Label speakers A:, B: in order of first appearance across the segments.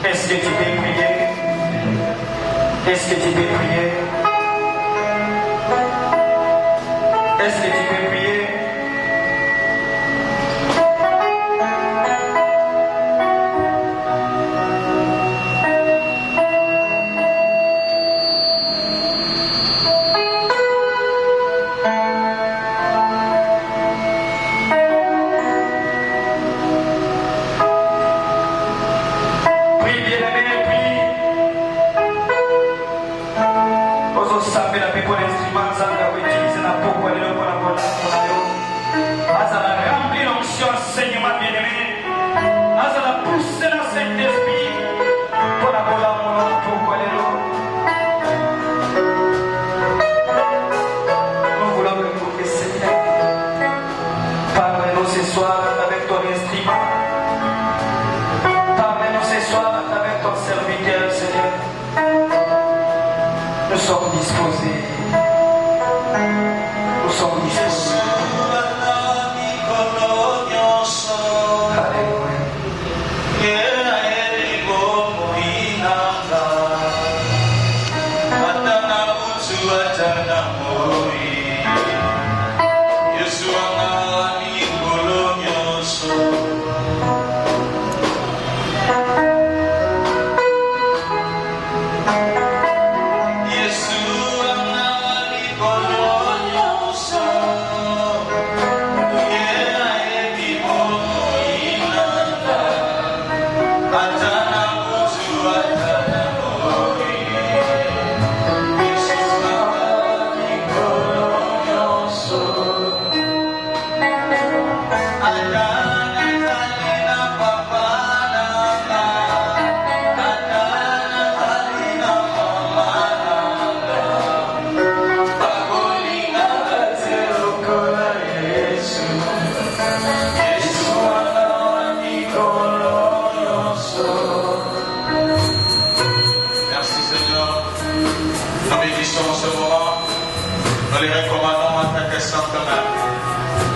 A: Est-ce que tu peux prier? Est-ce que tu peux prier? Est-ce que tu peux prier?
B: Yesus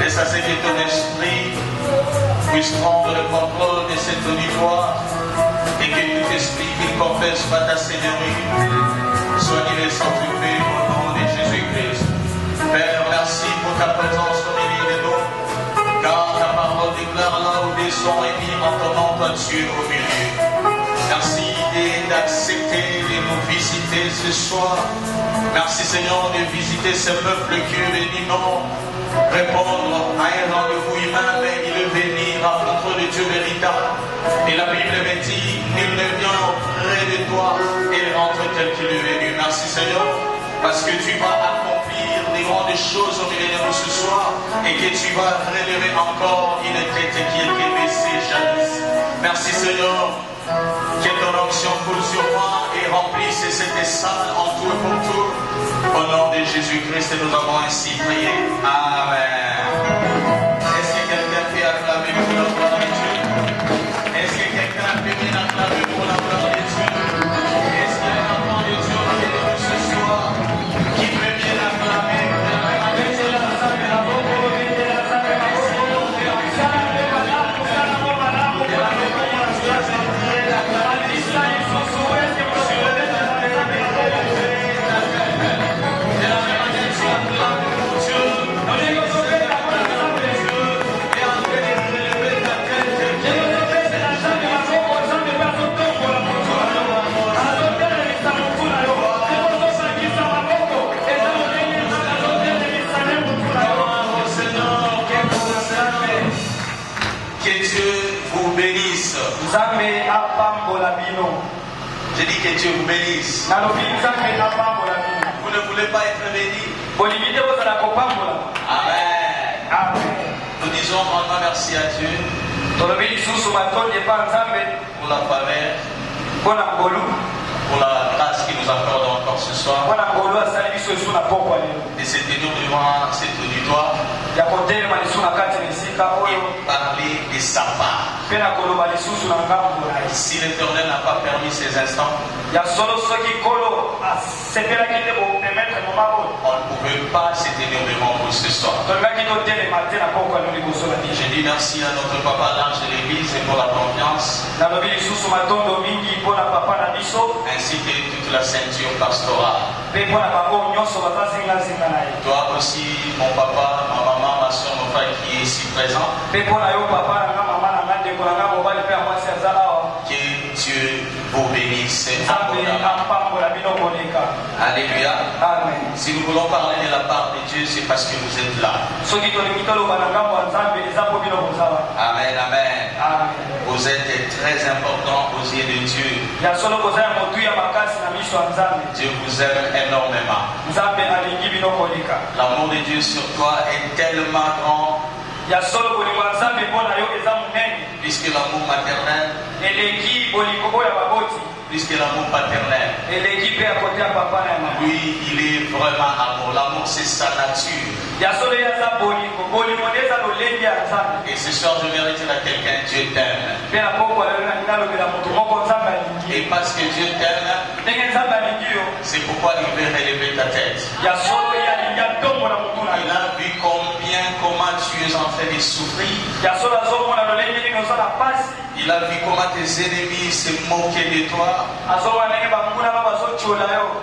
B: Laisse à ce que ton esprit puisse prendre le contrôle de cet auditoire et que tout esprit qui confesse pas ta Seigneurie soit livré sans tromper au nom de Jésus-Christ. Père, merci pour ta présence au milieu de nous, car ta parole déclare là où des sont réunis en ton nom, toi tu es au milieu. Merci d'accepter de nous visiter ce soir. Merci Seigneur de visiter ce peuple qui est venu non répondre à un rendez-vous humain, mais il est venu rencontrer le Dieu véritable. Et la Bible me dit, il ne vient auprès de toi et il rentre tel qu'il est venu. Merci Seigneur, parce que tu vas accomplir des grandes choses au milieu de nous ce soir et que tu vas relever encore une tête qui était baissée jadis. Merci Seigneur, que ton onction coule sur moi et remplisse cette salle en tout et pour tout. Au nom de Jésus-Christ, nous avons ainsi prié. Amen. Est-ce que quelqu'un peut acclamer pour la gloire de Dieu? Est-ce que quelqu'un peut bien acclamer pour la gloire de Dieu? Est-ce qu'il y a un enfant de Dieu au milieu de nous ce soir qui peut bien acclamer? J'ai dit que Dieu vous bénisse. Vous ne voulez pas être béni? Amen. Nous disons vraiment merci à Dieu pour la faveur, pour la grâce qu'il nous accorde encore ce soir de se tenir devant cet auditoire et parler de sa part. Si l'Éternel n'a pas permis ces instants, on ne pouvait pas se tenir devant vous ce soir. Je dis merci à notre papa l'ange de l'église pour la confiance, ainsi que toute la ceinture pastorale. Toi aussi, mon papa, ma maman, ma soeur, mon frère qui est ici présent, que Dieu vous bénisse. Alléluia. Amen. Si nous voulons parler de la part de Dieu, c'est parce que vous êtes là. Amen, amen. Vous êtes très important aux yeux de Dieu. Dieu vous aime énormément. L'amour de Dieu sur toi est tellement grand, puisque l'amour maternel, puisque l'amour paternel, lui, il est vraiment amour. L'amour, c'est sa nature. Et ce soir, je vais dire à quelqu'un, Dieu t'aime. Et parce que Dieu t'aime, c'est pourquoi il veut relever ta tête. Il a vu comment tu es en train de souffrir. Il a vu comment tes ennemis se moquaient de toi.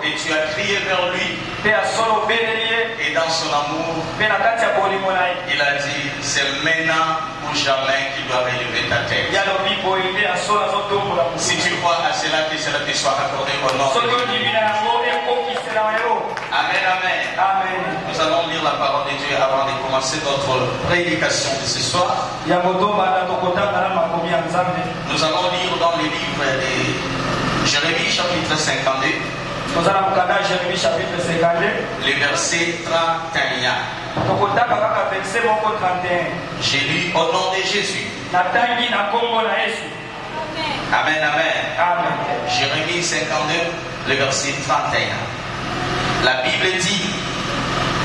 B: Et tu as crié vers lui. Et dans son amour, il a dit, c'est maintenant ou jamais qu'il doit relever ta tête. Si tu crois à cela, que cela te soit accordé au nom de Dieu. Amen, amen. Nous allons lire la parole de Dieu avant de commencer notre prédication de ce soir. Nous allons lire dans les livres de Jérémie chapitre 52. Le verset 31. J'ai lu au nom de Jésus. Amen, amen. Jérémie 52, le verset 31. La Bible dit,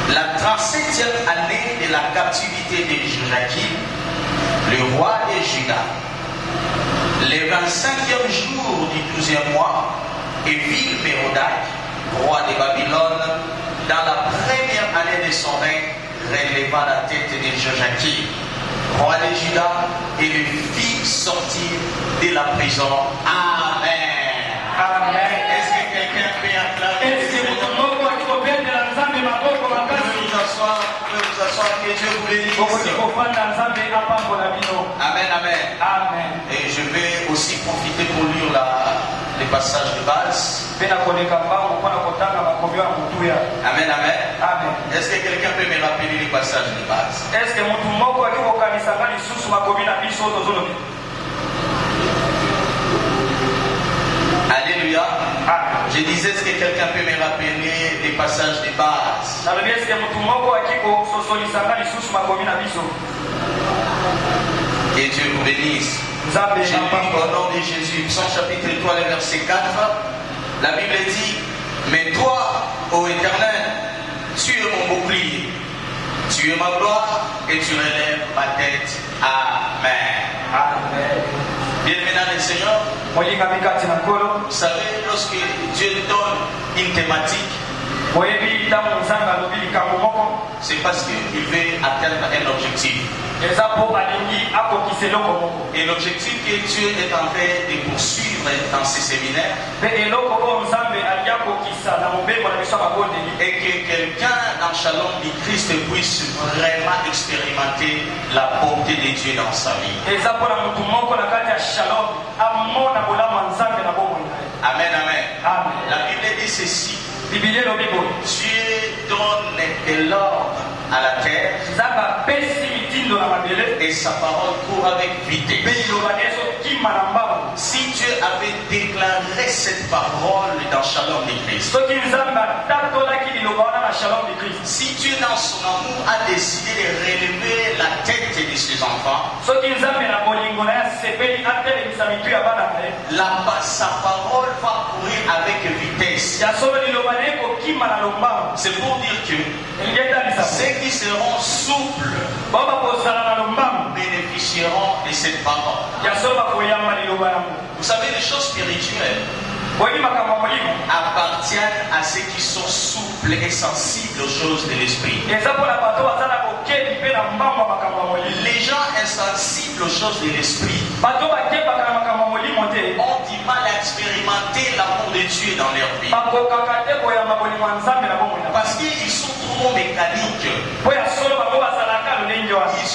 B: la 37e année de la captivité de Joachim, le roi de Juda, le 25e jour du 12e mois, Évil-Mérodach, roi de Babylone, dans la première année de son règne, releva la tête de Joachim, roi de Juda, et le fit sortir de la prison. Amen.
A: Amen.
B: Est-ce que quelqu'un peut acclamer le Seigneur? Nous asseoir, que Dieu vous bénisse. Amen, amen.
A: Amen.
B: Et je vais aussi profiter pour lire les passages de base. Amen, amen.
A: Amen.
B: Est-ce que quelqu'un peut me rappeler les passages de base?
A: Est-ce que mutu moko akikokanisanga lisusu makomi na biso tozolobi?
B: Alléluia.
A: Amen.
B: Je disais, est-ce que quelqu'un peut me rappeler les passages de base?
A: Nalobi est-ce que mutu moko akikososolisanga lisusu makomi na biso?
B: Que Dieu vous bénisse.
A: Nzambe
B: J'ai lu
A: apambola.
B: au nom de Jésus, Psaume chapitre 3, le verset 4. La Bible dit, mais toi, ô Éternel, tu es mon bouclier, tu es ma gloire et tu relèves ma tête. Amen.
A: Amen.
B: Bienvenue dans le Seigneur.
A: Moyinga mikati na nkolo.
B: Vous savez, lorsque Dieu donne une thématique,
A: Moyebi ntango nzambe alobi likambo moko.
B: c'est parce qu'il veut atteindre un objectif.
A: Eza mpo alingi akokisa eloko moko.
B: Et l'objectif que Dieu est en train de poursuivre dans ces séminaires,
A: Mpe eloko oyo nzambe alingi akokisa na mobembo na biso ya mabondeli.
B: et que quelqu'un dans Shalom du Christ puisse vraiment expérimenter la bonté de Dieu dans sa vie.
A: Eza mpo na mutu moko na kati ya shalom amona bolama nzambe na bomoi na ye.
B: Amen, amen.
A: Amen.
B: La Bible dit ceci,
A: Biblia elobi boye.
B: Dieu donne de l'ordre à la terre
A: Nzambe apesi mitindo na mabele.
B: et sa parole court avec
A: Mpe
B: vitesse.
A: liloba na ye ezokima na mbangu.
B: Si Dieu avait déclaré cette parole dans Shalom du Christ,
A: Soki nzambe atatolaki liloba wana na shalom de Christ.
B: si Dieu dans son amour a décidé de relever la tête de ses enfants,
A: Soki nzambe na bolingo na ye asepeli atelemisa mitu ya bana na ye.
B: sa parole va courir avec vitesse.
A: Ya solo liloba na ye kokima na lombangu.
B: C'est pour dire que
A: Elingi etalisa
B: ceux qui seront souples
A: bao bakozala na lombangu.
B: bénéficieront de cette parole.
A: Ya solo bakoyamba liloba yango.
B: Vous savez, les choses spirituelles
A: Boyebi makambo ya molimo.
B: appartiennent à ceux qui sont souples et sensibles aux choses de l'esprit.
A: Eza mpo na bato baza na bokebi mpe na mbango ya makambo ya molimo.
B: Les gens insensibles aux choses de l'esprit
A: Bato bakebaka na makambo ya molimo te.
B: ont du mal à expérimenter l'amour de Dieu dans leur vie.
A: Bakokaka te koyamba bolingo ya nzambe na bomoi na
B: Parce qu'ils sont trop mécaniques.
A: mpo ya solo bango bazalaka lolenge wana.
B: Ils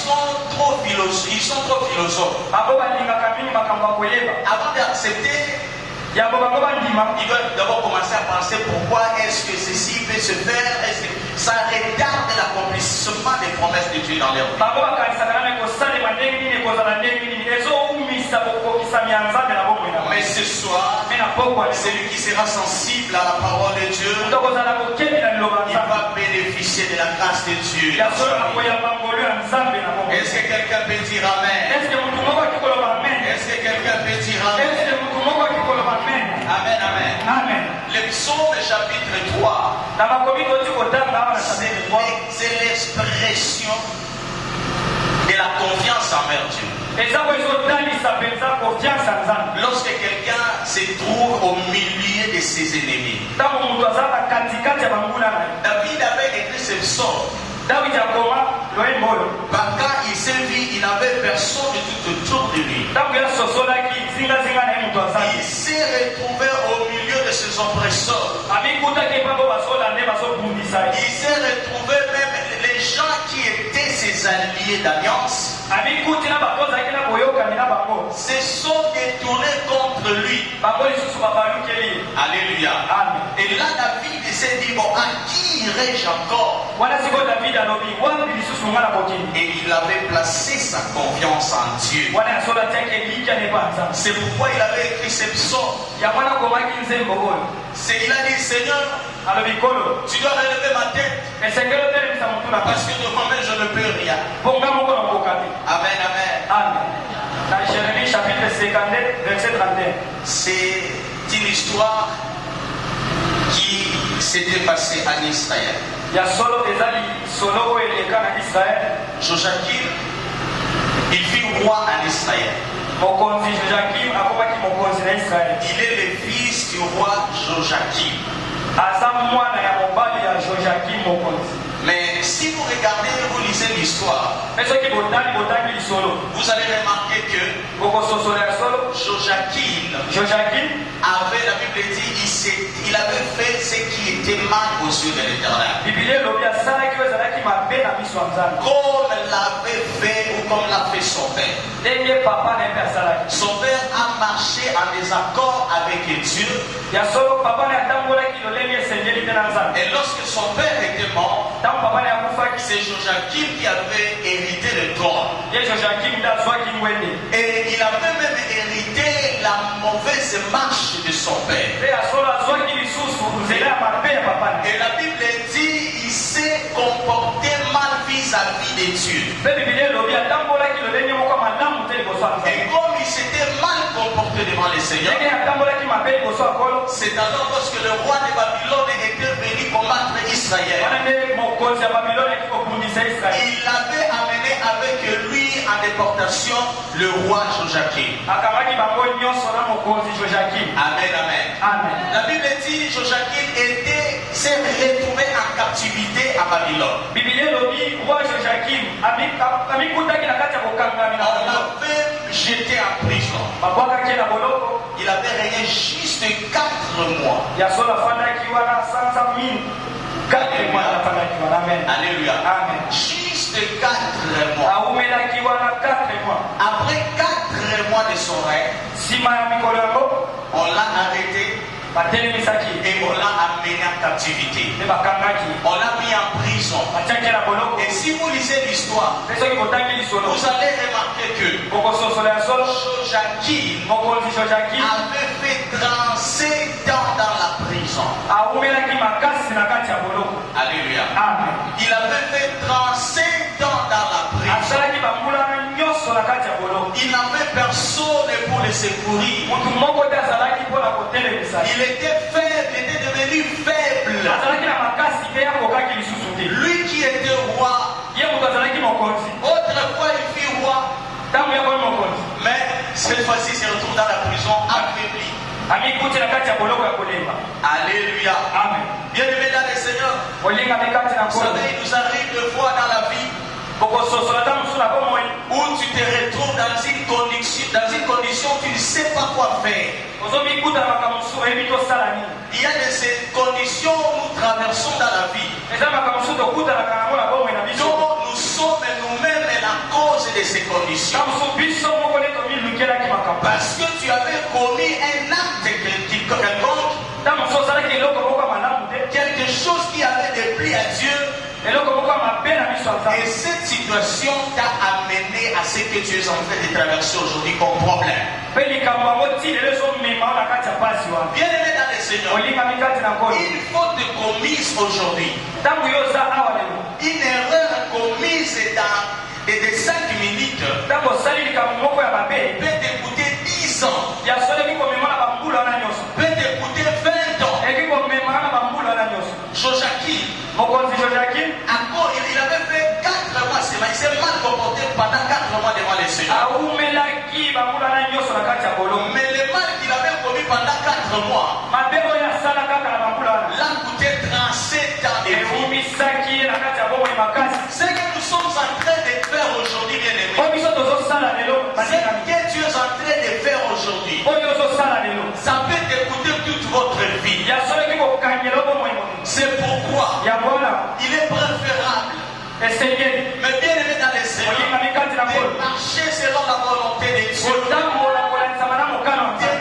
B: sont trop philosophes.
A: Bango balingaka mingi makambo ya koyeba.
B: Avant d'accepter,
A: Yango bango bandima.
B: ils doivent d'abord commencer à penser pourquoi est-ce que ceci peut se faire. Est-ce que ça retarde l'accomplissement des promesses de Dieu dans leur vie.
A: Bango bakanisaka nani kosalema ndenge nini ekozala ndenge nini ezoumisa bokokisami ya nzambe na bomoi na
B: Mais ce soir,
A: mpe na pokwa
B: celui qui sera sensible à la parole de Dieu,
A: tokozala bokebi na liloba
B: il
A: ya nzambe.
B: va bénéficier de la grâce de Dieu.
A: Ya solo na koyamba ngolu ya nzambe na bomoi.
B: Est-ce que quelqu'un peut dire Amen?
A: Est-ce que mutu moko akikoloba amen?
B: Est-ce que quelqu'un peut dire Amen?
A: Est-ce que mutu moko akikoloba amen?
B: Amen, amen.
A: Amen.
B: Le psaume chapitre 3,
A: Na makomi toti kotanga awa na chapitre 3.
B: c'est l'expression de la confiance envers Dieu.
A: Eza po ezotalisa mpenza confiance ya nzambe.
B: Lorsque quelqu'un se trouve au milieu de ses ennemis.
A: Ntango mutu aza na katikati ya banguna na ye.
B: David avait écrit ce psaume.
A: Dawidi akoma loyembo oyo.
B: Quand il s'est vu, il n'avait personne de tout autour de lui.
A: Ntango ye asosolaki zingazinga na ye mutu azali.
B: Il s'est retrouvé au milieu de ses oppresseurs.
A: Amikutaki bango bazolanda ye bazobundisa ye.
B: Il s'est retrouvé même les gens qui étaient ses alliés d'alliance
A: Amikuti na bato ozalaki na boyokani na bango.
B: se sont détournés contre lui.
A: Bango lisusu babalukeli ye.
B: Alléluia.
A: Amen.
B: Et là, David s'est dit, bon, à qui irai-je encore?
A: Wana sikoyo Davidi alobi wapi lisusu nga na bokini.
B: Et il avait placé sa confiance en Dieu.
A: Wana ya solo atiaki elikya ne pa nzambe.
B: C'est pourquoi il avait écrit ce psaume.
A: Yango wana akomaki nzembo oyo.
B: Il a dit, Seigneur,
A: Alobi kolo.
B: tu dois relever ma tête.
A: Esengeli otelemisa mutu na
B: Parce
A: pasi.
B: que de moi-même, je ne peux rien.
A: Bonga moko na kokabi.
B: Amen, amen.
A: Amen. Dans Jérémie chapitre 52, verset 31.
B: C'est une histoire qui s'était passée en Israël.
A: Ya solo ezali solo oyo eleka na Israël.
B: Joachim, il fut roi en Israël.
A: Mokonzi Joachim akomaki mokonzi na Israël.
B: Il est le fils du roi Joachim.
A: Aza mwana ya mobali ya Joachim mokonzi.
B: Mais si vous regardez, l'histoire, vous allez remarquer que Joachim avait, la Bible dit, il avait fait ce qui était mal aux yeux de l'Éternel. Comme l'avait fait ou comme l'a fait son père. Son père a marché en désaccord avec Dieu. Et lorsque son père était mort, c'est Joachim qui avait hérité le trône. Et il avait même hérité la mauvaise marche de son père. Et la Bible dit il s'est comporté mal vis-à-vis de Dieu. Et comme il s'était mal comporté devant les seigneurs, c'est alors lorsque le roi de Babylone était venu combattre Israël, il avait amené avec lui en déportation le roi Joachim. Amen, amen. La Bible dit Joachim s'est retrouvé en captivité à Babylone. On l'avait jeté en prison. Il avait régné juste 4 mois. Alléluia. Amen. Juste 4 mois. Après 4 mois de son règne, on l'a arrêté et on l'a amené en captivité. On l'a mis en prison. Et si vous lisez l'histoire, vous allez remarquer que Joachim avait fait 37 ans dans la prison. Alléluia. Il avait fait 37 ans dans la prison. Il n'avait personne pour le secourir. Il était faible, il était devenu faible. Lui qui était roi, autrefois il fut roi, mais cette fois-ci il se retrouve dans la prison affaibli. Alléluia. Bien-aimés dans le Seigneur, vous savez, il nous arrive de fois dans la vie où tu te retrouves dans une condition où tu ne sais pas quoi faire. Il y a de ces conditions où nous traversons dans la vie. Donc nous sommes nous-mêmes la cause de ces conditions. Parce que tu avais commis un acte quelconque, quelque chose qui avait déplu à Dieu. Et cette situation t'a amené à ce que tu es en train de traverser aujourd'hui comme problème. Bien-aimé dans le Seigneur, une faute commise aujourd'hui, une erreur commise dans des 5 minutes peut te coûter 10 ans, peut te coûter 20 ans. Joachim, il avait fait 4 mois, il s'est mal comporté pendant 4 mois devant les Seigneurs. Mais le mal qu'il avait commis pendant 4 mois l'a coûté 37 ans de vie. Ce que nous sommes en train de faire aujourd'hui, bien-aimés, ce que tu es en train de faire aujourd'hui, ça peut te coûter toute votre vie. C'est pourquoi il est préférable, mais bien aimé dans les Seigneurs, de marcher selon la volonté de Dieu, de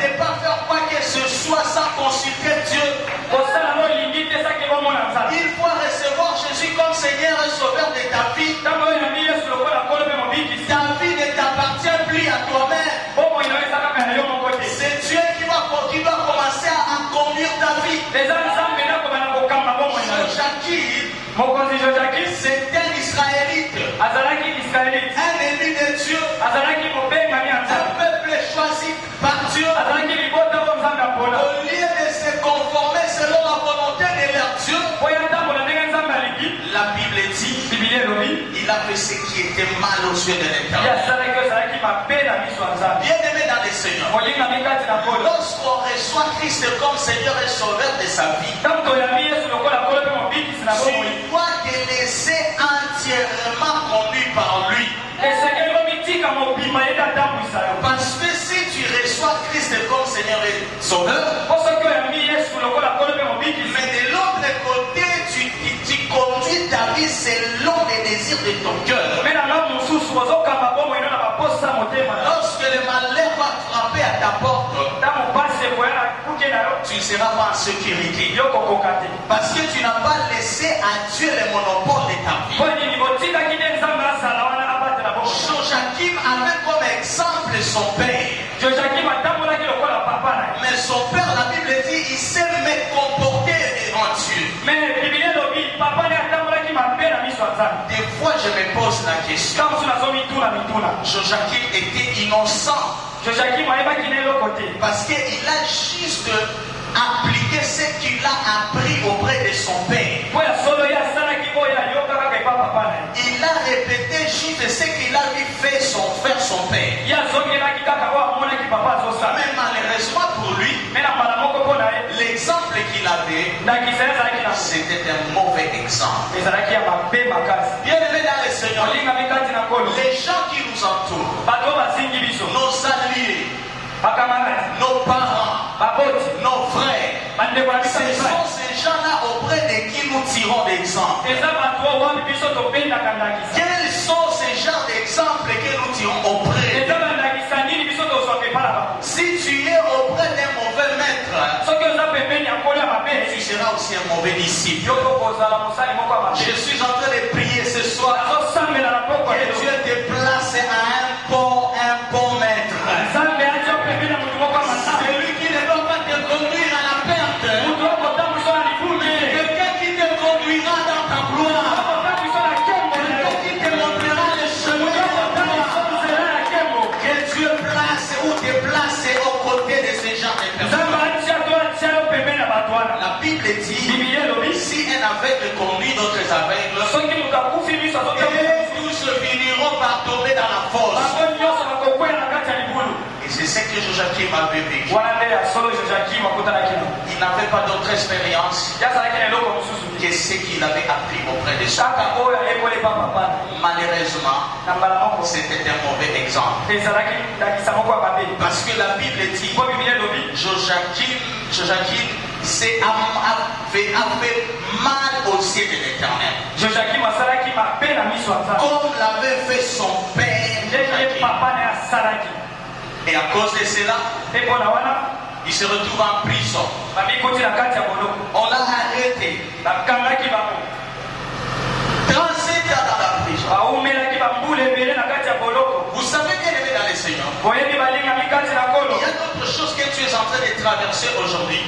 B: ne pas faire quoi que ce soit sans consulter Dieu. Il faut recevoir Jésus comme Seigneur et Sauveur de ta vie. Ta vie ne t'appartient plus à toi-même. C'est Dieu qui va commencer à conduire ta vie. Joachim, c'est un Israélite, un élu de Dieu, un peuple choisi par Dieu. Au lieu de se conformer selon la volonté de leur Dieu, la Bible dit il a fait ce qui était mal aux yeux de l'Éternel. Bien-aimé dans le Seigneur, lorsqu'on reçoit Christ comme Seigneur et Sauveur de sa vie, tu dois te laisser entièrement conduire Parce que si tu reçois Christ comme Seigneur et Sauveur, mais de l'autre côté, tu conduis ta vie selon les désirs de ton cœur. Lorsque le malheur va frapper à ta porte, tu ne seras pas en sécurité. Parce que tu n'as pas laissé à Dieu le monopole de ta vie. Joachim avait comme exemple son père. Mais son père, la Bible dit, il sait me comporter devant Dieu. Des fois, je me pose la question. Joachim était innocent. Parce qu'il a juste appliqué ce qu'il a appris auprès de son père. Il a répété juste ce qu'il a vu faire son père. Mais malheureusement pour lui, l'exemple qu'il avait, c'était un mauvais exemple. Bien aimé dans le Seigneur, les gens qui nous entourent, nos alliés, nos parents, nos frères, ce sont ces gens-là auprès de qui nous tirons d'exemple. Quels sont ces genres d'exemples que nous tirons auprès? Si tu es auprès d'un mauvais maître, tu seras aussi un mauvais disciple. Je suis en train de prier ce soir que Dieu te place à un bon maître. Celui qui ne doit pas te conduire à la perte. Quelqu'un qui te conduira dans ta gloire. Quelqu'un qui te montrera le chemin de ta gloire. Que Dieu place ou te place aux côtés de ces gens de personnes. La Bible dit, si un aveugle conduit d'autres aveugles, et tous finiront par tomber dans la fosse. Et c'est ce que Joachim avait vécu. Il n'avait pas d'autre expérience que ce qu'il avait appris auprès de son père. Malheureusement, c'était un mauvais exemple. Parce que la Bible dit, Joachim avait mal aux yeux de l'Éternel. Comme l'avait fait son père. Et à cause de cela, il se retrouve en prison. On l'a arrêté. 37 ans dans la prison. Vous savez qu'elle est dans les Seigneurs. Il y a d'autres choses que tu es en train de traverser aujourd'hui.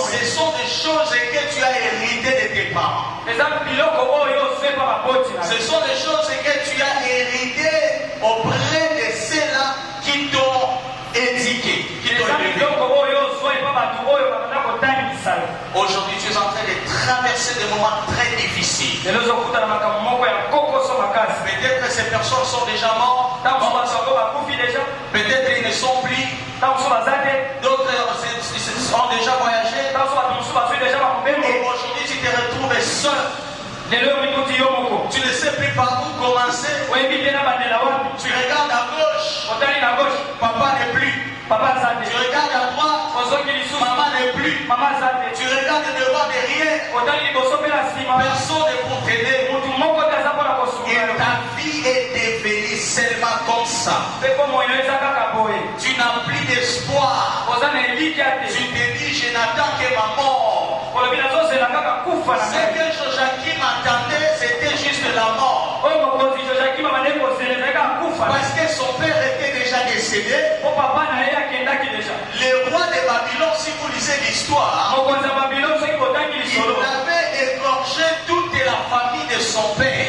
B: Ce sont des choses que tu as héritées de tes parents. Ce sont des choses que tu as héritées auprès de ceux-là qui t'ont éduqué, qui t'ont élevé. Aujourd'hui, tu es en train de traverser des moments très difficiles. Peut-être que ces personnes sont déjà mortes. Peut-être qu'ils ne sont plus. D'autres ont déjà voyagé. Et aujourd'hui, tu te retrouves seul. Tu ne sais plus par où commencer. Tu regardes à gauche. Papa n'est plus. Tu regardes à droite. Maman n'est plus. Tu regardes devant derrière. Personne pour t'aider. Et ta vie est devenue seulement comme ça. Tu n'as plus d'espoir. Tu te dis, je n'attends que ma mort. Ce que Joachim attendait, c'était juste la mort. Parce que son père était déjà décédé. Le roi de Babylone, si vous lisez l'histoire, il avait égorgé toute la famille de son père.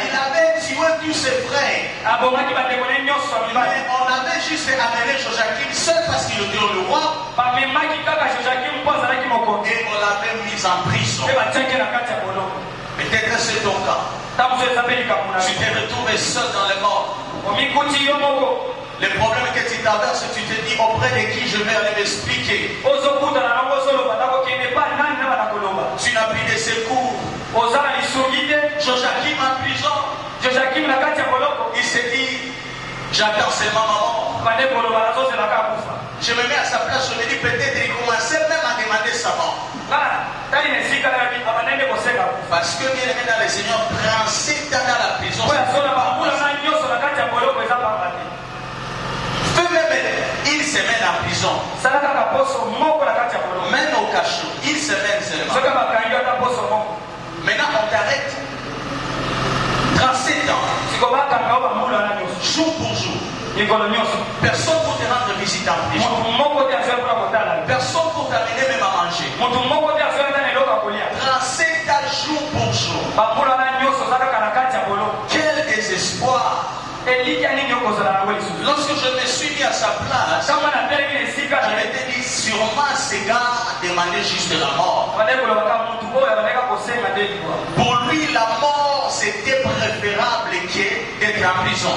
B: Il avait tué tous ses frères. Mais on avait juste amené Joachim seul parce qu'il était le roi. Et on l'avait mis en prison. Peut-être c'est ton cas. Tu t'es retrouvé seul dans le monde. Le problème que tu traverses, tu te dis auprès de qui je vais aller m'expliquer. Tu n'as plus de secours. Joachim en prison.
A: Joachim na kati ya boloko.
B: Il s'est dit, j'attends seulement ma mort.
A: Bande koloba nazozelaka kufa.
B: Je me mets à sa place, je me dis peut-être il commençait même à demander sa mort.
A: Parce
B: que bien aimé dans le Seigneur, prend 7 ans dans la prison. Même une semaine en prison. Même au cachot, une semaine seulement. Maintenant on t'arrête. 37 ans. Jour pour jour. Personne pour te rendre visite en prison. Personne pour t'amener même à manger. 37 ans jour pour jour. Quel désespoir. Lorsque je me suis mis à sa place, je m'étais dit sûrement ces gars demandaient juste la mort. Pour lui, la mort c'était préférable d'être en prison.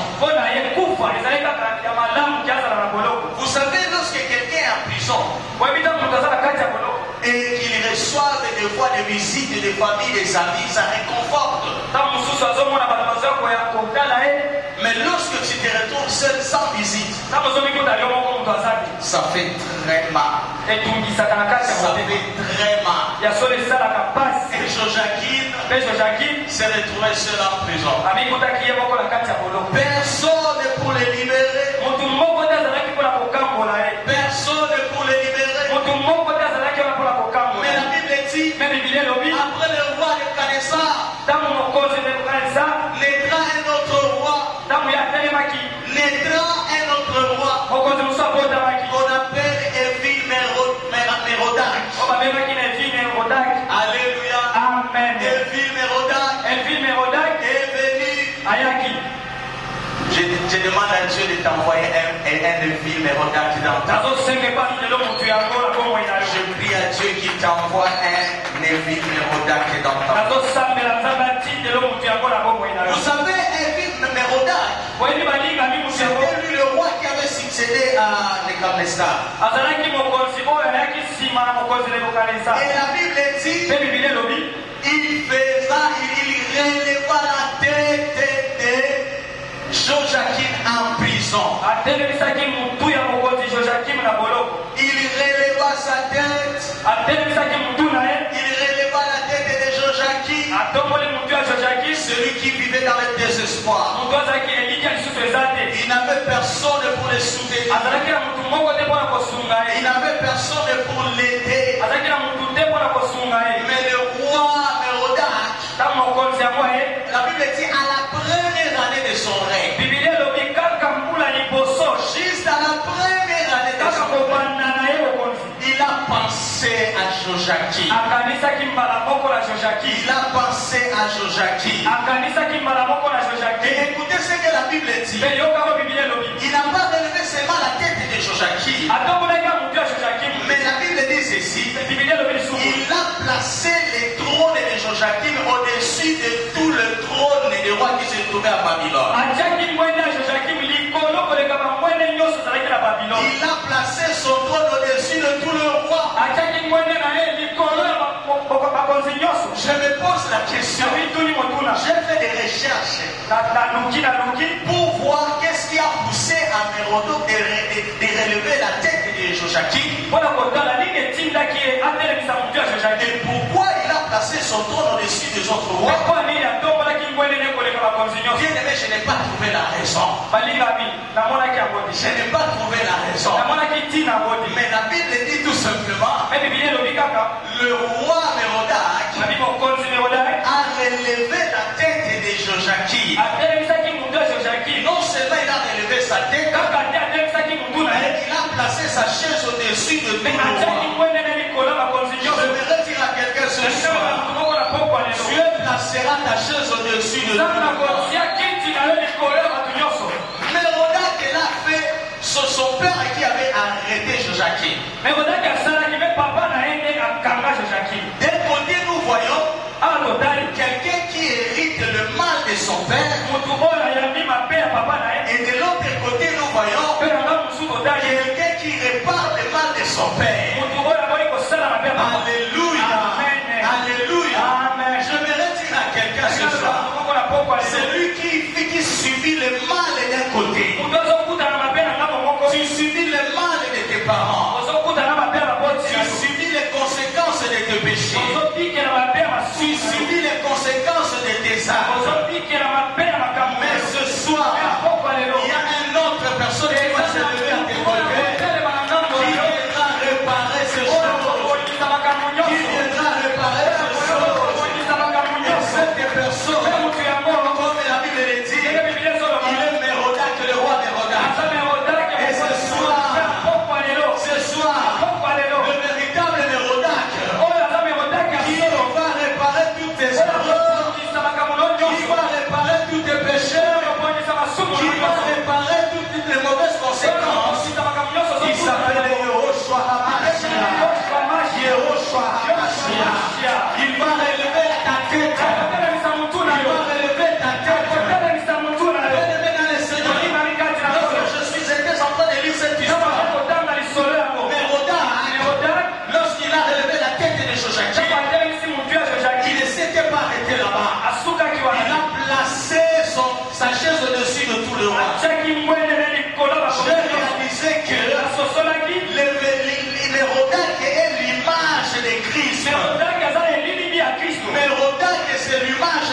B: Vous savez, lorsque quelqu'un est en prison et qu'il reçoit des fois des visites des familles, des amis, ça réconforte. Mais lorsque tu te retrouves seul sans visite, ça fait très mal. Ça fait très mal. Et Joachim s'est retrouvé seul en prison. Personne pour le libérer. Personne pour le libérer. Mais la Bible dit, après le roi de Kanessa, naîtra un autre roi. Naîtra un autre roi. On appelle Évil Mérodach. Alléluia.
A: Amen.
B: Évil Mérodach est venu. Je demande à Dieu de t'envoyer un Évil Mérodach dans ta vie. Je prie à Dieu qu'il t'envoie un Évil Mérodach dans ta vie. Vous savez, Évil Mérodach, c'était lui le roi qui avait succédé à Nebuchadnezzar. Et la Bible dit, il releva la tête de Joachim en prison. Il releva sa tête. Il releva la tête de Joachim. Celui qui vivait dans le désespoir. Il n'avait personne pour le soutenir. Il n'avait personne pour l'aider. Mais le roi Mérodach, la Bible dit à la première année de son règne, juste à la première année de son règne, il a pensé à Joachim. Il a pensé à Joachim. Et écoutez ce que la Bible dit. Il n'a pas relevé seulement la tête de Joachim. Mais la Bible dit ceci. Il a placé les trônes de Joachim au-dessus de tout le trône des rois qui se trouvaient à Babylone. Il a placé son trône au-dessus de tout le roi. Je me pose la question. J'ai fait des recherches pour voir qu'est-ce qui a poussé à Mérodach de relever la tête de Joachim. Et pourquoi il a placé son trône au-dessus des autres rois. Bien aimé, je n'ai pas trouvé la raison. Je n'ai pas trouvé la raison. Mais la Bible dit tout simplement, le roi Mérodach a relevé la tête de Joachim. Non seulement il a relevé sa tête, mais il a placé sa chaise au-dessus de tout le roi. Je voudrais dire à quelqu'un ce soir, Dieu placera ta chaise au-dessus de tout le roi. Mérodach l'a fait, c'est son père qui avait arrêté Joachim. D'un côté, nous voyons quelqu'un qui hérite le mal de son père. Et de l'autre côté, nous voyons quelqu'un qui répare le mal de son père. Alléluia. Alléluia. Je voudrais dire à quelqu'un ce soir, celui qui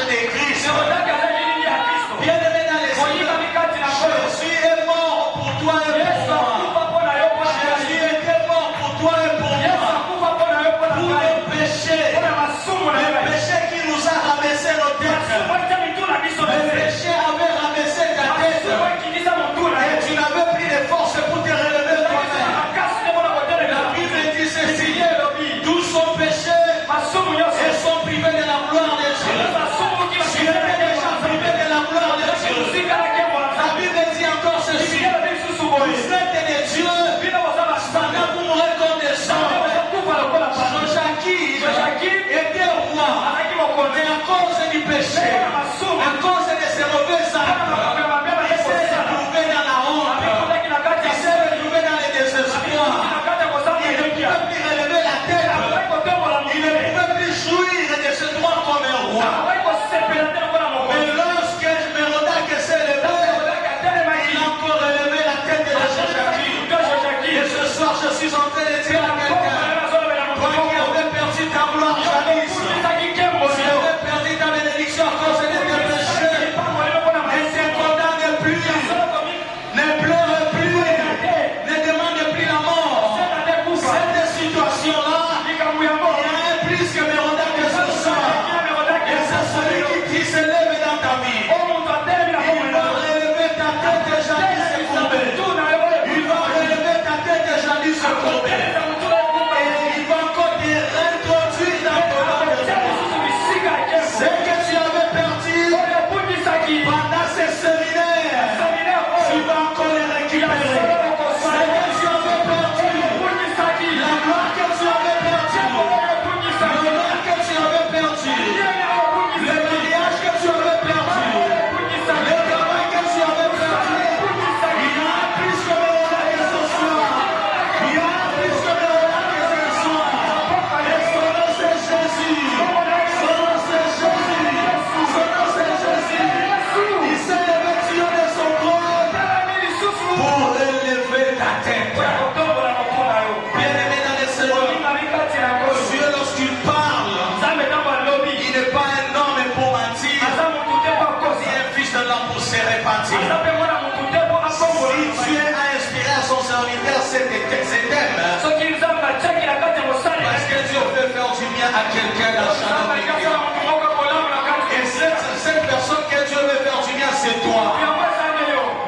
B: de Christ. Bien-aimé dans les Seigneur, Jésus est mort pour toi et pour moi. Jésus était mort pour toi et pour moi. Pour les péchés. Les péchés qui nous a rabaissé nos têtes. Les péchés avaient rabaissé ta tête. Et tu n'avais plus de force pour te relever toi-même. La Bible dit ceci. Tous sont péchés et sont privés de la gloire de Dieu. Tu étais déjà privé de la gloire de Dieu. La Bible dit encore ceci. Vous êtes des dieux. Pendant que vous mourrez comme des gens. Joachim était roi. Mais à cause du péché, à cause de ses mauvais actes, il s'est retrouvé dans la honte. Il s'est retrouvé dans le désespoir. Il ne pouvait plus relever la tête. Il ne pouvait plus jouir de ce droit comme un roi. Mais lorsque Mérodach s'est levé, il a encore relevé la tête de Joachim. Et ce soir, je suis en train de dire à quelqu'un, toi qui avais perdu ta gloire jadis, tu avais perdu ta bénédiction à cause de tes péchés, ne te condamne plus, ne pleure plus, ne demande plus la mort. Cette situation-là, il y a un plus que Mérodach ce soir. Et c'est celui qui se lève dans ta vie. Il va relever ta tête de jadis courbée. Il va relever ta tête de jadis courbée. Et il va encore te réintroduire dans ton âme. Ce que tu avais perdu pendant ces séminaires, tu vas encore les récupérer. Ce que tu avais perdu, la gloire que tu avais perdue, l'honneur que tu avais perdu, le mariage que tu avais perdu, le travail que tu avais perdu, il y a plus que Mérodach ce soir. Il y a plus que Mérodach ce soir. Et son nom c'est Jésus. Son nom c'est Jésus. Son nom c'est Jésus. Il s'est levé sur de son trône pour relever ta tête. Bien-aimé dans le Seigneur, Dieu lorsqu'il parle, il n'est pas un homme pour mentir, ni un fils de l'homme pour se repentir. Si Dieu a inspiré à son serviteur cet thème, parce que Dieu veut faire du bien à quelqu'un dans chaque vie. Et cette personne que Dieu veut faire du bien, c'est toi.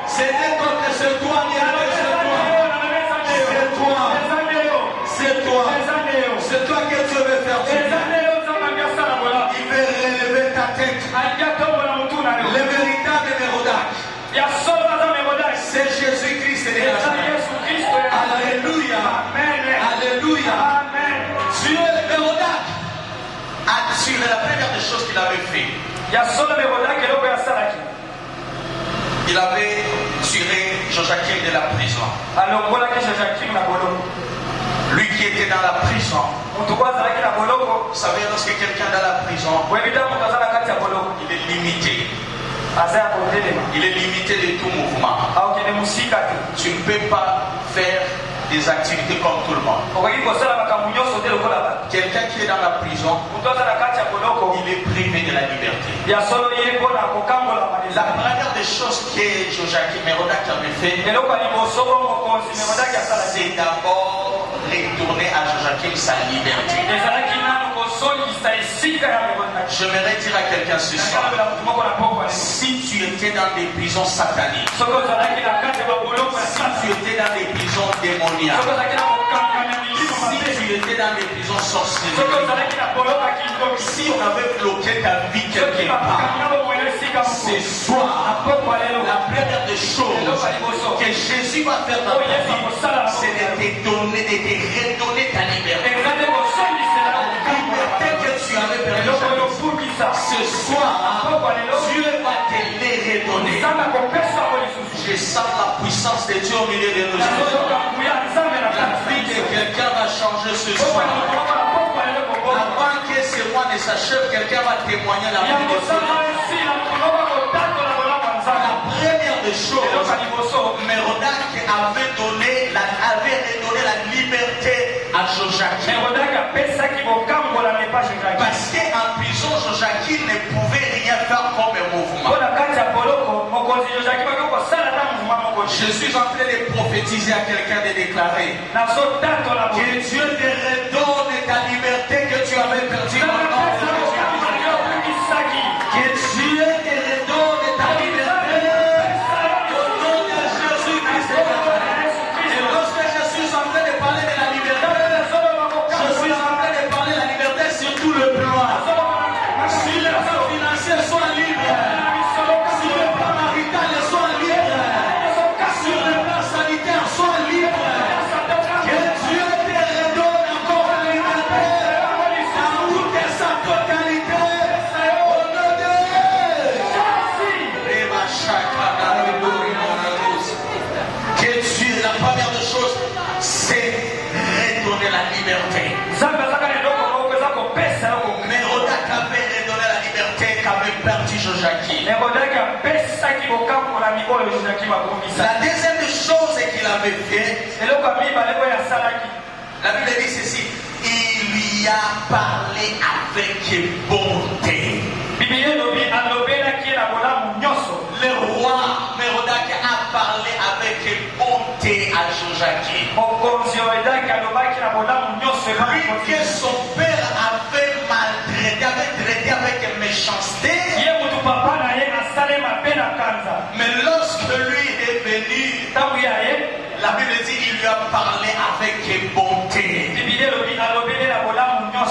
B: Ce n'est pas que c'est toi, ni que c'est toi. C'est toi. C'est toi. C'est toi que Dieu veut faire du bien. Il veut relever ta tête. Le véritable Mérodach, c'est Jésus-Christ de Nazareth. Alléluia. Alléluia. Dieu, Mérodach, a tiré la première des choses qu'il avait fait. Il avait tiré Joachim de la prison. Lui qui était dans la prison. Vous savez, lorsque quelqu'un est dans la prison, il est limité. Il est limité de tout mouvement. Tu ne peux pas faire des activités comme tout le monde. Quelqu'un qui est dans la prison, il est privé de la liberté. La première des choses que Joachim Mérodach avait fait, c'est d'abord retourner à Joachim sa liberté. J'aimerais dire à quelqu'un ce soir, si tu étais dans des prisons sataniques, si tu étais dans des prisons démoniaques, si tu étais dans des prisons sorcières, si on avait bloqué ta vie quelque part, ce soir, la première des choses que Jésus va faire dans ta vie, c'est de te redonner ta liberté. Tu avais perdu ce soir, Dieu va te les redonner. Je sens la puissance de Dieu au milieu de nous. La vie de quelqu'un va changer ce soir. Avant que ce mois ne s'achève, quelqu'un va témoigner la vie de Dieu. La première des choses, Mérodach avait redonné la liberté à Joachim. Parce qu'en prison, Joachim ne pouvait rien Je suis en train de prophétiser à quelqu'un de déclarer que Dieu te redonne ta liberté que tu avais perdue au nom de Jésus. Que Dieu te redonne ta liberté au nom de Jésus-Christ. Et lorsque je suis en train de parler de la liberté, je suis en train de parler de la liberté sur tout le plan. Si le plan financier soit libre, si le plan marital soit libre, si le plan sanitaire soit libre, que Dieu te redonne encore la liberté dans toute sa totalité. Au nom de que Dieu, la première des choses, c'est redonner la liberté. Mérodach avait redonné la liberté qu'avait perdu Joachim. La deuxième chose qu'il avait fait, la Bible dit ceci, il lui a parlé avec bonté. Le roi Mérodach a parlé avec bonté à Joachim. Lui que son père avait maltraité, avait traité avec méchanceté. Mais lorsque lui est venu, la Bible dit qu'il lui a parlé avec bonté.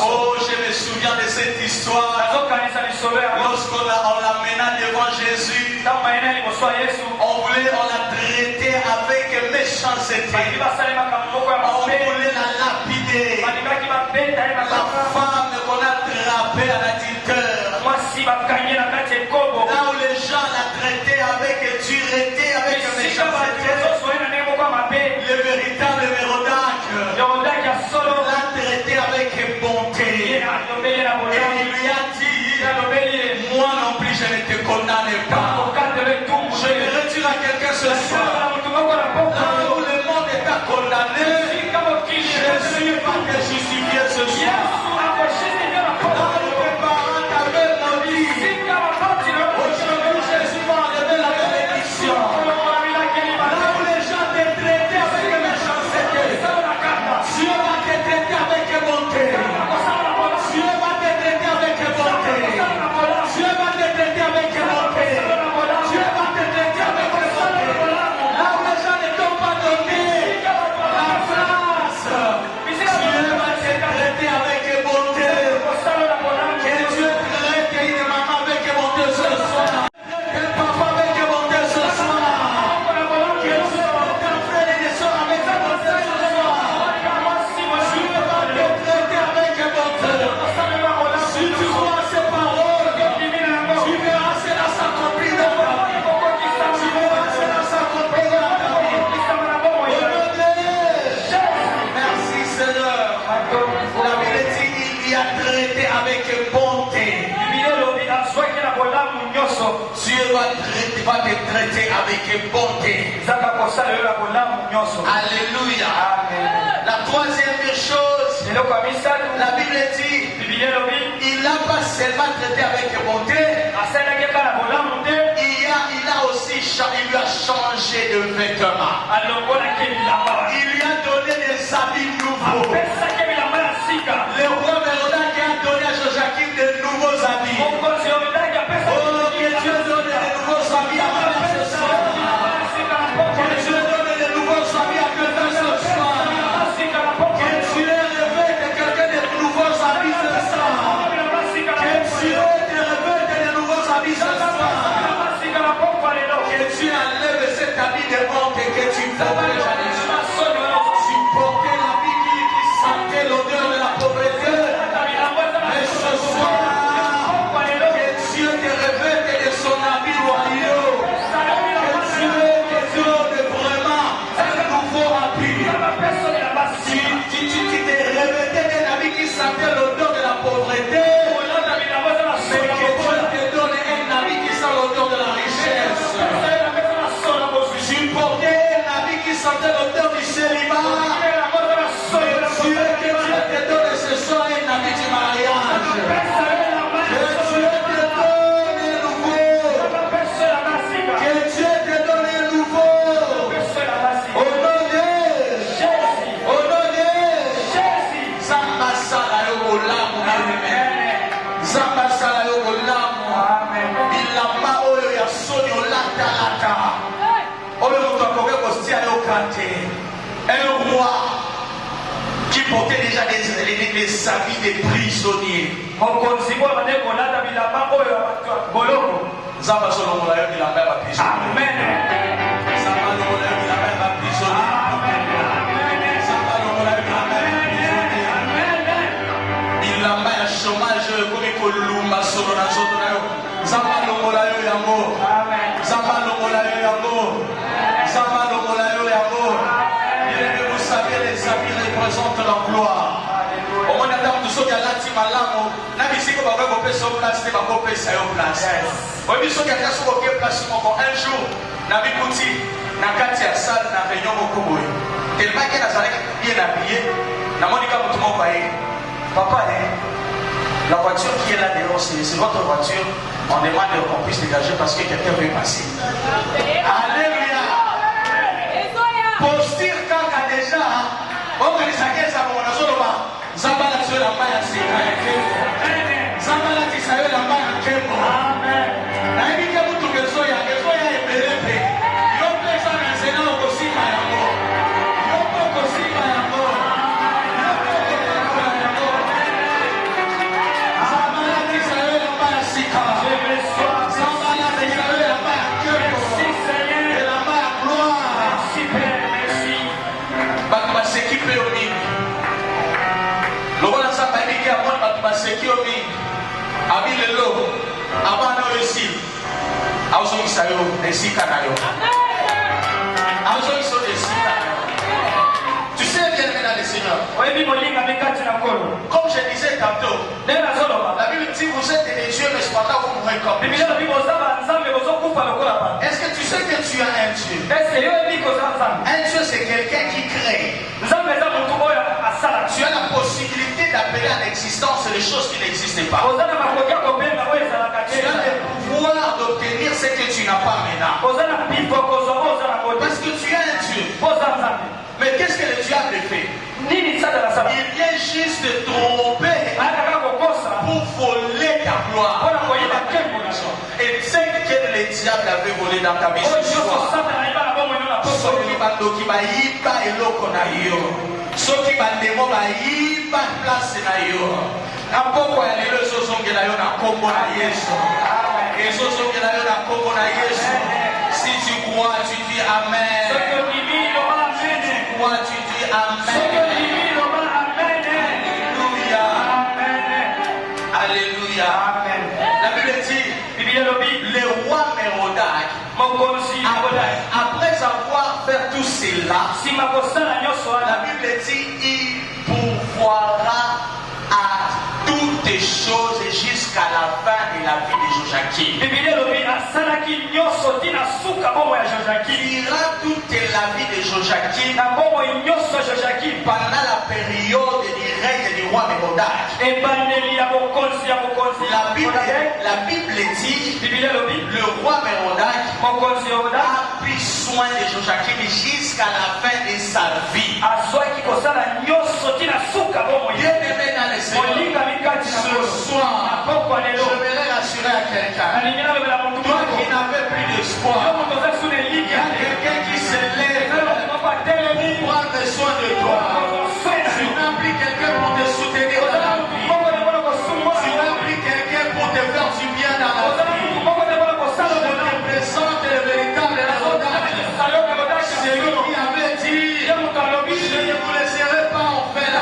B: Oh, je me souviens de cette histoire. Lorsqu'on l'amena devant Jésus, on l'a traité avec méchanceté. On voulait la lapider. La femme qu'on a attrapée à l'adultère. Là où les gens la traitaient avec dureté, avec méchanceté. Le véritable Mérodach l'a traité avec bonté. Et il lui a dit, moi non plus je ne te condamne pas. Je vais retirer à quelqu'un ce soir. Là où le monde est à condamner, Jésus va te justifier ce soir. Là où tes parents t'avaient maudit, aujourd'hui Jésus va enlever la bénédiction. Là où les gens te traitaient avec méchanceté, Dieu va te traiter avec bonté. Dieu va te traiter avec bonté. Dieu va te traiter avec bonté. Dieu va te traiter avec bonté. Là où les gens ne t'ont pas donné la place, Dieu va te traiter avec bonté. Que Dieu traite une maman avec bonté ce soir. Un papa avec bonté ce soir. Que Dieu traite un frère et des soeurs avec bonté ce soir. Dieu va te traiter avec bonté. Si tu vois ces paroles, tu verras cela s'accomplir dans ta vie. Tu verras cela s'accomplir dans ta vie. Au nom de Jésus. Merci Seigneur. La Bible dit il y a traité avec bonté. Dieu va te traiter avec bonté. Alléluia. La troisième chose, la Bible dit il n'a pas seulement traité avec bonté, il a aussi il lui a changé de vêtements. Il lui a donné des habits nouveaux. Le roi Mérodach a donné à Joachim de nouveaux habits. Oh, que Dieu donne de nouveaux habits à ma ce soir. Que Dieu donne de nouveaux habits à quelqu'un ce soir. Que Dieu révèle de quelqu'un de nouveaux habits ce soir. Que Dieu te révèle de nouveaux habits ce soir. Que Dieu enlève cet habit de honte que tu portais jamais. Tu portais l'habit qui sentait l'odeur de la pauvreté. Mais ce soir, que Dieu te révèle de son habit royaux. Que Dieu te donne vraiment un nouveau habit. Tu te revêtais d'un habit qui sentait l'odeur de la pauvreté. Mais que Dieu te donne un habit qui sent l'odeur de la richesse. Tu portais un habit qui sentait Un roi qui portait déjà des habits des prisonniers. Zamba Solomon a eu la même prisonnier.
A: Amen.
B: Zamba Solomon a eu la même prisonnier. Zamba Solomon a eu la même prisonnier. Il a mis un chômage comme Kolumba Solomon Sotonayo. Zamba Solomon a eu l'amour. Zamba Solomon a eu l'amour. Zamba Solomon a eu l'amour. Vous savez, les habits représentent la gloire. Au moins, tout ce qui a là, tu m'as là, n'a pas dit que va couper sur place, tu vas couper sur place. Oui, mais ce qui a là, sur quelle place, un jour, n'a pas dit, n'a pas dit à salle, n'a réunion au Koboy. Tellement qu'il a bien habillé, n'a pas dit qu'à tout le monde paye. Papa, la voiture qui est là dehors, c'est votre voiture. On demande qu'on puisse dégager parce que quelqu'un veut passer. Alléluia. Posture quand déjà, on va les saquer ça pour la zone. Zambala sur la main à Sika. Zambala qui savait la main à Kembo. Naïmi Kabutu Gezoya et Belepe. Yopé ça n'a c'est là au Kosima Yango. Yopé Kosima Yango. Yopé Kosima Yango. Zambala qui savait la main à Sika. Zambala qui savait la main à Kembo. Et la main à gloire. Merci. Bakba s'équiper au Nîmes. Lokola sa baby ki amon batu baseki omi abilelo abana osi auzo isayo esika nayo auzo iso esika nayo. Tu sais bien mesdames et seigneurs, comme je disais tantôt, la Bible dit vous êtes des yeux mais cependant vous mourrez comme des yeux. Est-ce que tu sais que tu as un Dieu? Un Dieu c'est quelqu'un qui crée. Tu as la possibilité d'appeler en existence les choses qui n'existaient pas. Tu as le pouvoir d'obtenir ce que tu n'as pas maintenant. Parce que tu as un Dieu. Mais qu'est-ce que le diable fait? Il vient juste te tromper pour voler ta gloire. Et c'est que le diable avait volé dans ta vie. Soki bayiba eloko na yo, soki bandemo bayiba place na yo, na poko ya lelo ezozongela yo na kombo na Yesu, ezozongela yo na kombo na Yesu. Si tu crois, tu dis Amen. Si tu crois, tu dis Amen. Alléluia. Alléluia. La Bible dit, le roi Mérodach, après avoir fait tout cela, la Bible dit il pourvoira à toutes choses jusqu'à la fin de la vie de Joachim. Il ira toute la vie de Joachim pendant la période du règne du roi Mérodach. La Bible dit le roi Mérodach a pris soin de Joachim jusqu'à la fin de sa vie. Bien-aimé dans le Seigneur, ce soir, je voudrais rassurer à quelqu'un. Toi qui n'avais plus d'espoir, il y a quelqu'un qui se lève pour prendre soin de toi. Tu n'as plus quelqu'un pour te soutenir dans la vie. Tu n'as plus quelqu'un pour te faire du bien dans la vie. Je représente le véritable Mérodach. C'est lui qui avait dit, je ne vous laisserai pas en fait là.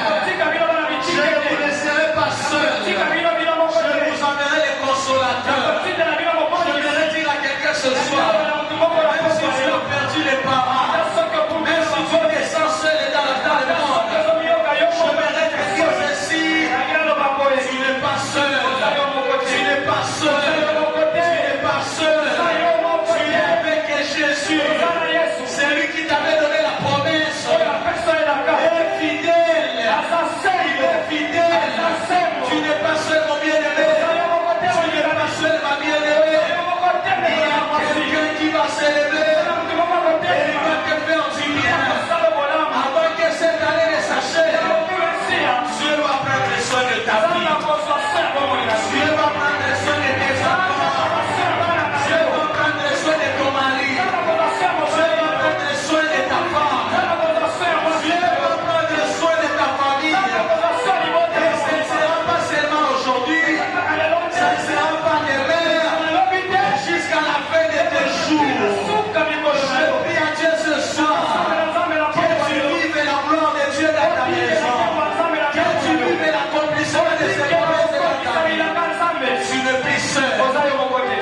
B: Je ne vous laisserai pas seul. Je vous enverrai les consolateurs. Je voudrais dire à quelqu'un ce soir,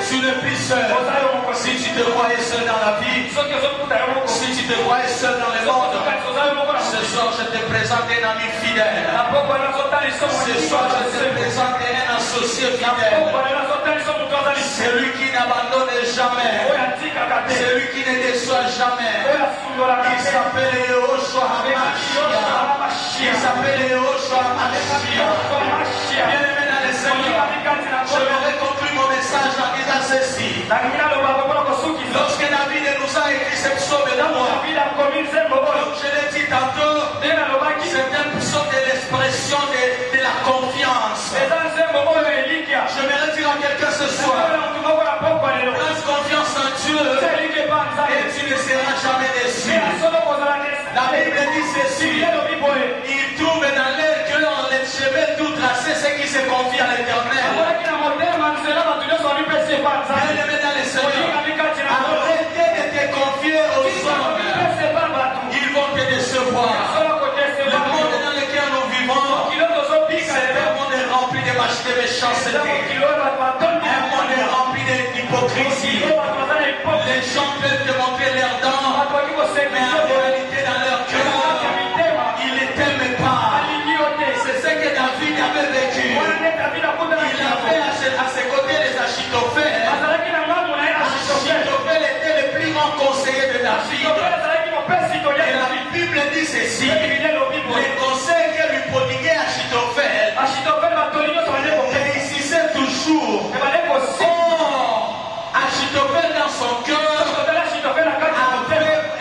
B: Tu n'es plus seul. Si tu te croyais seul dans la vie, si tu te croyais seul dans le monde, ce soir je te présente un ami fidèle. Ce soir je te présente un associé fidèle. Celui qui n'abandonne jamais. Celui qui ne déçoit jamais. Il s'appelle Yehoshua HaMashiach. Il s'appelle Yehoshua HaMashiach. Bien-aimé dans le Seigneur, je vais conclure mon message en disant ceci. Lorsque David nous a écrit ce psaume d'amour, comme je l'ai dit tantôt, c'est un psaume de l'expression de la confiance. J'aimerais dire à quelqu'un ce soir, place confiance en Dieu et tu ne seras jamais déçu. La Bible dit ceci, il trouve dans leur cœur les chemins tout tracés, ceux qui se confient à l'Éternel. Bien-aimé dans les Seigneurs, arrêtez de te confier aux hommes. Ils vont te décevoir. Le monde dans lequel nous vivons, c'est un monde rempli de méchanceté. Un monde rempli d'hypocrisie. Les gens peuvent te montrer leurs dents, mais en réalité dans leur cœur, ils ne t'aiment pas. C'est ce que David avait vécu. Il avait à ses côtés les Achitophel. Achitophel était le plus grand conseiller de David. Et la Bible dit ceci, les conseils que lui prodiguait Achitophel réussissaient toujours. Or, Achitophel dans son cœur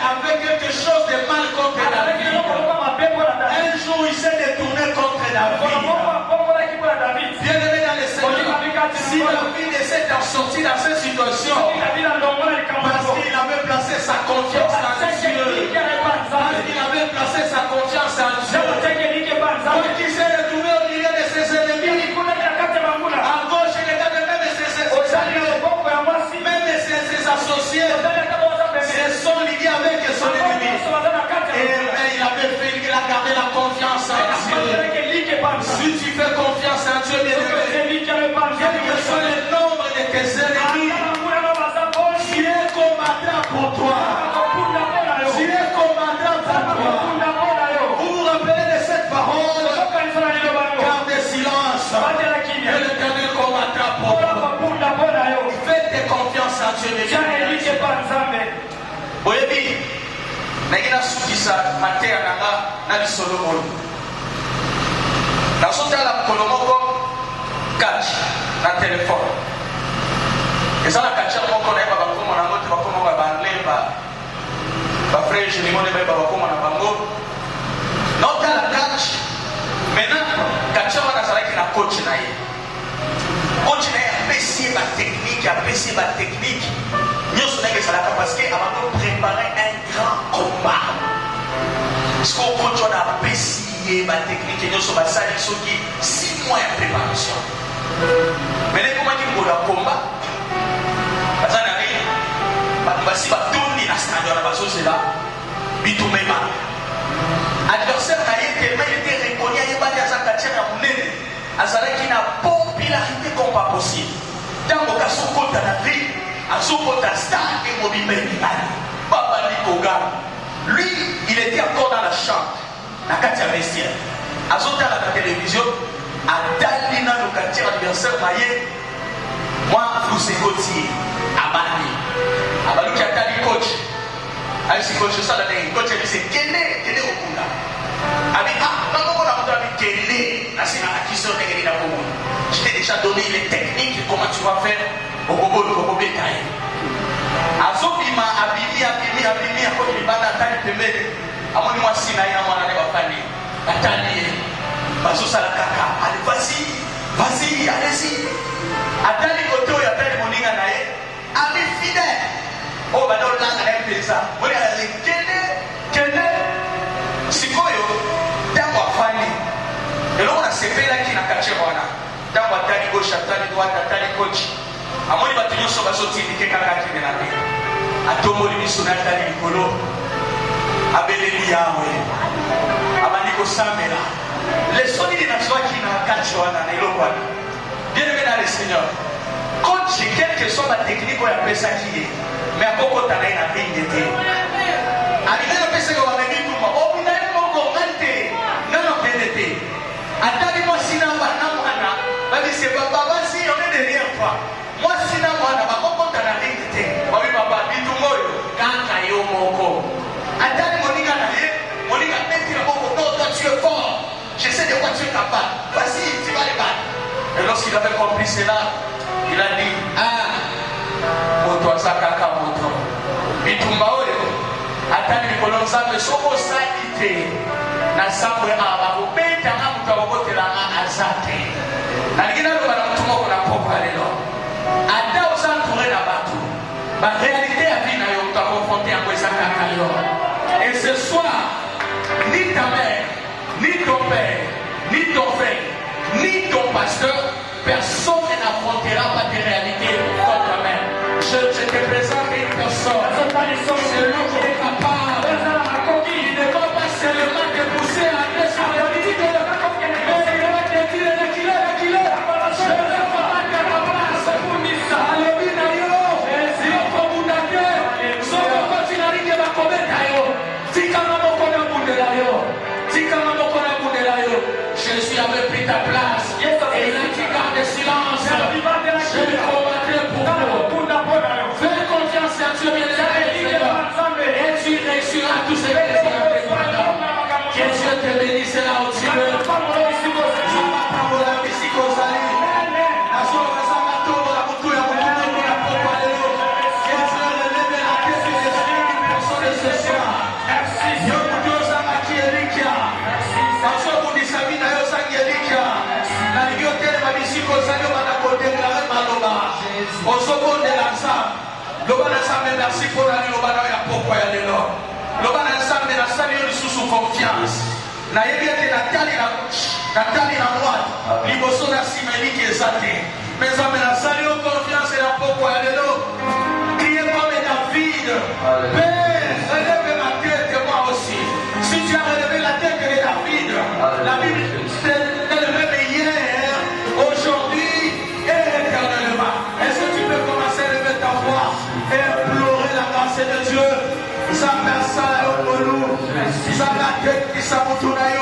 B: avait quelque chose de mal contre David. Un jour il s'est détourné contre David. Bien-aimé dans les Seigneurs, si David essaie d'en sortir dans cette situation, parce qu'il avait placé sa confiance en Dieu, parce qu'il avait placé sa confiance en Dieu, donc il s'est retrouvé au milieu de ses ennemis, à gauche et à droite, même ses associés, se sont liés avec son ennemi. Et il avait fait, il a gardé la confiance en Dieu. Si tu fais confiance en Dieu, bien-aimé, quel que soit le nombre de tes ennemis, Dieu combattra pour toi. Dieu combattra pour toi. Vous vous rappelez de cette parole? Gardez silence. Et l'Éternel combattra pour toi. Faites confiance en Dieu, bien-aimé. Oyebi, nagina sukisa mateya nanga na bisolo oyo. Nazotala mokolo moko kati na telefone. Eza na kati moko nayeba bakoma nango te bakoma babangle bafrere génimone bayeba bakoma na bango. Naotala kati maintenant kati wana azalaki na coach na ye. Coach na ye apesi ye batechnique nyonso ndenge ezalaka parce que avant de préparer un grand combat. Parce qu'on coach wana apesi ye batechnique nyonso basali soki 6 mois ya préparation. Mais les komaki ngolo ya combat baza na nini bato basi batondi na stade wana bazozela bitumema. Adversaire na ye tellement il était reconnu ayebaki aza katiere ya monene azalaki na popularité comme pas possible. Ntango kasi okota na ville azokota stade emobima ebimani babandi kogana. Lui il était encore dans la chambre na kati ya vestiaire azotala na télévision atali nano kati ya adversaire na ye mwa flusekoti abandi abaluki atali coach ayisi coach osala ndenge coach abise kende kokunda abi namokona moto abi kende nasina akiso ndenge nina kokunda. Je t'ai déjà donné les techniques comment tu vas faire okobeta ye azobima abimi akoti libanda atali pembeni amoni mwasi na ye na mwana ne bafandi atali ye bazosala kaka ale vas-y allez-y atali kote oyo atali moninga na ye ami fidèle oyo badolanga na ye mpenza moni alale kende sikoyo ntango afandi eloko nasepelaki na katie wana ntango atali gauche atali droite atali coach amoni bato nyonso bazotindike kaka akende na te atomboli miso na atali likolo abeleli yawe abandi kosambela leso nini nazwaki na kati wana na eloko wana. Bien-aimé dans le Seigneur, coach quelle que soit la technique qu'on appelle ça qui est mais à beaucoup de temps il a bien été arrivé le PC qu'on avait dit tout le monde oh vous n'avez pas encore renté non non bien été attendez moi si n'a pas n'a pas dit c'est papa si on est derrière toi moi si n'a pas n'a pas beaucoup de temps il a été oui papa dit tout le monde quand il y a mon corps attendez mon gars maintenant non toi tu es fort je sais de quoi tu es capable vas-y tu vas les battre et lorsqu'il avait compris cela il a dit moto azakaka moto bitumba oyo atali likolo nzambe soko osali te na nsambo bakobetanga moto akobotelanga aza te nalingi naloba na motu moko na poko ya lelo ata oza entouré na bato baréalité ya vie na yo moto akonfronte yango eza kaka yo et ce soir ni ta mère ni ton père ni ton frère ni ton pasteur personne n'affrontera pas tes réalités comme toi-même. Je te présente une personne. C'est lui qui est capable. Il ne va pas seulement te pousser à aller sur la politique, mais il va te dire de qui est. Je ne vais pas te la place pour Nissa. Alléluia. Si on peut vous donner, si on peut continuer à commettre, si quand on connaît vous de la si quand on connaît vous de la Jésus avait pris ta place. Et là, tu gardes silence. Je vais combattre pour vous. Fais confiance à Dieu, et tu réussiras tous ces désirs. Que Dieu te bénisse là où tu veux. Merci pour la lobana ya poko ya lelo. Lobana nsambe na sali yo lisusu confiance. Na yebi ete natali na droite. Liboso na sima eliki ezate. Mais nsambe na sali yo confiance ya poko ya lelo. Criez comme David. Père, relève ma tête moi aussi. Si tu as relevé la tête de David, la Bible est le même hier, aujourd'hui et éternellement. Est-ce que tu peux commencer à lever ta voix et implorer la grâce de Dieu? Ça personne au nous. Ça la tête qui s'aboutoune.